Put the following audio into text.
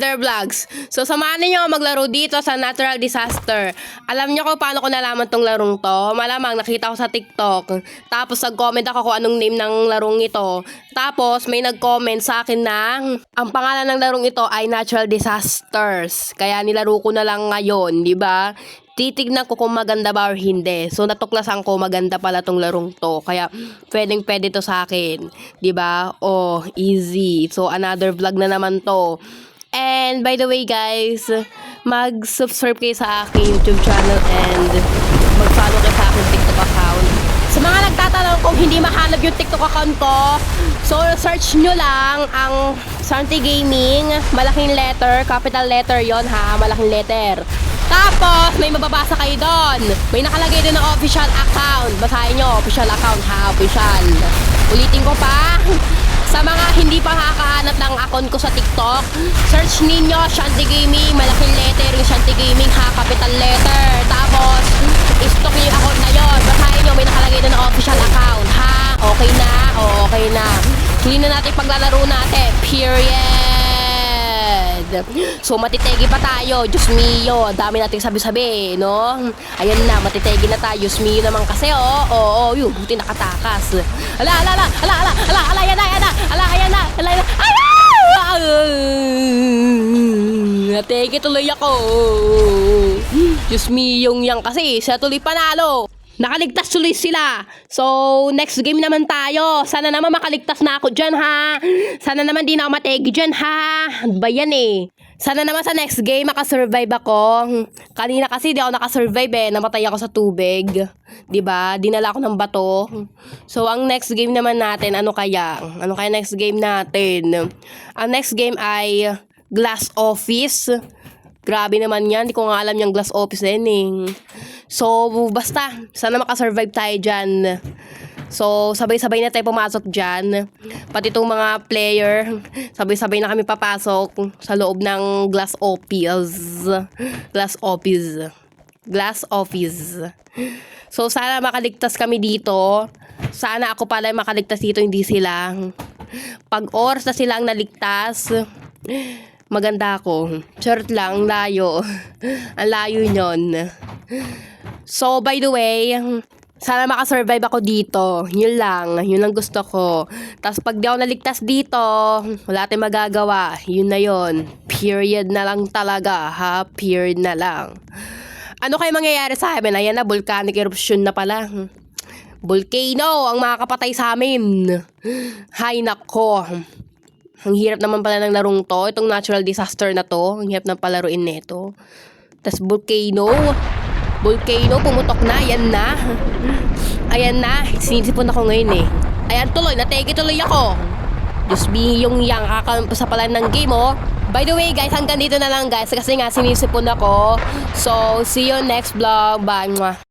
another vlogs. So, samahan niyo maglaro dito sa Natural Disaster. Alam niyo kung paano ko nalaman tong larong to? Malamang nakita ko sa TikTok. Tapos, nag-comment ako kung anong name ng larong ito. Tapos, may nag-comment sa akin na ang pangalan ng larong ito ay Natural Disasters. Kaya nilaro ko na lang ngayon, di ba? Titignan ko kung maganda ba or hindi. So, natuklasan ko maganda pala tong larong to. Kaya, pwede to sa akin. 'Di ba? Oh, easy. So, another vlog na naman to. And, by the way, guys, mag-subscribe kayo sa aking YouTube channel and mag-follow kayo sa aking TikTok account. Sa mga nagtatanong kung hindi mahanap yung TikTok account ko, so, search nyo lang ang Santi Gaming. Malaking letter, capital letter yon ha, malaking letter. Tapos, may mababasa kayo doon. May nakalagay doon ng official account. Basahin nyo, official account ha, official. Ulitin ko pa. Sa mga hindi pa nakakahanap ng account ko sa TikTok, search ninyo Shanty Gaming, malaking letter yung Shanty Gaming ha, capital letter. Tapos, i-stock nyo yung account na yun. Basahin nyo, may nakalagay doon ng official account ha. Okay na, okay na. Hindi na natin paglalaro natin, period. So, matitegi pa tayo. Diyos mio, dami nating sabi-sabi, no? Ayan na, matitegi na tayo. Diyos mio naman kasi, yun, buti nakatakas. Ayan na. Nategi tuloy ako. Diyos mio yung kasi, siya tuloy panalo. Nakaligtas tuloy sila. So, next game naman tayo. Sana naman makaligtas na ako dyan, ha? Sana naman di na ako mategi dyan, ha? Ano ba yan, eh? Sana naman sa next game makasurvive ako. Kanina kasi di ako nakasurvive, namatay ako sa tubig. Diba? Dinala ako ng bato. So, ang next game naman natin, ano kaya? Ano kaya next game natin? Ang next game ay Glass Office. Grabe naman yan. Hindi ko nga alam yung Glass Office din, eh. So, basta, sana makasurvive tayo dyan. So, sabay-sabay na tayo pumasok dyan. Pati itong mga player, sabay-sabay na kami papasok sa loob ng Glass Office. Glass Office. So, sana makaligtas kami dito. Sana ako pala makaligtas dito, hindi sila. Pag oras na sila ang naligtas, maganda ako. Short lang, layo. Ang layo nyon. So, by the way, sana makasurvive ako dito. Yun lang gusto ko. Tapos pag di ako naligtas dito, wala tayong magagawa. Yun na yun. Period na lang talaga, ha? Period na lang. Ano kayo mangyayari sa amin? Ayan na, volcanic eruption na pala. Volcano ang makakapatay sa amin. Hay nako. Ang hirap naman pala ng larong to. Itong natural disaster na to. Ang hirap na palaruin nito. Tapos volcano, pumutok na. Ayan na. Sinisipon ako ngayon, eh. Ayan tuloy, nategi tuloy ako. Diyos be yung yang kakampa pala ng game, oh. By the way, guys, hanggang dito na lang, guys. Kasi nga, sinisipon ako. So, see you next vlog. Bye. Mwah.